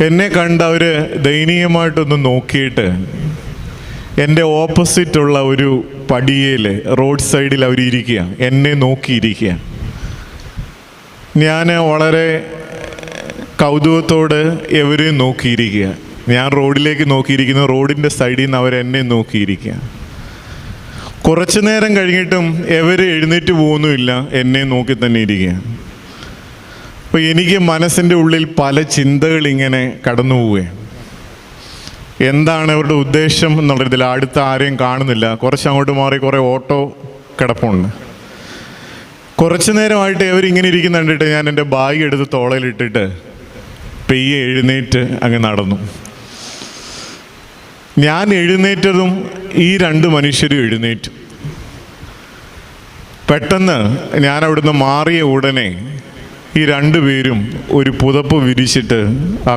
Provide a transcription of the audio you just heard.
എന്നെ കണ്ട് അവർ ദയനീയമായിട്ടൊന്ന് നോക്കിയിട്ട് എൻ്റെ ഓപ്പോസിറ്റുള്ള ഒരു പടിയേൽ റോഡ് സൈഡിൽ അവരിയ്ക്കുക, എന്നെ നോക്കിയിരിക്കുക. ഞാൻ വളരെ കൗതുകത്തോട് എവരെയും നോക്കിയിരിക്കുക. ഞാൻ റോഡിലേക്ക് നോക്കിയിരിക്കുന്നു, റോഡിൻ്റെ സൈഡിൽ നിന്ന് അവരെന്നെ നോക്കിയിരിക്കുക. കുറച്ചു നേരം കഴിഞ്ഞിട്ടും എവർ എഴുന്നേറ്റ് പോകുന്നുമില്ല, എന്നെ നോക്കി തന്നെ ഇരിക്കുക. അപ്പോൾ എനിക്ക് മനസ്സിൻ്റെ ഉള്ളിൽ പല ചിന്തകൾ ഇങ്ങനെ കടന്നു പോവുകയാണ്. എന്താണ് അവരുടെ ഉദ്ദേശം എന്നുള്ളതിൽ അടുത്ത ആരെയും കാണുന്നില്ല. കുറച്ച് അങ്ങോട്ട് മാറി കുറേ ഓട്ടോ കിടപ്പുണ്ട്. കുറച്ചു നേരമായിട്ട് അവരിങ്ങനെ ഇരിക്കുന്ന കണ്ടിട്ട് ഞാൻ എൻ്റെ ബാഗ് എടുത്ത് തോളയിലിട്ടിട്ട് പെയ്യെ എഴുന്നേറ്റ് അങ്ങ് നടന്നു. ഞാൻ എഴുന്നേറ്റതും ഈ രണ്ട് മനുഷ്യരും എഴുന്നേറ്റു. പെട്ടെന്ന് ഞാൻ അവിടുന്ന് മാറിയ ഉടനെ ഈ രണ്ടുപേരും ഒരു പുതപ്പ് വിരിച്ചിട്ട് ആ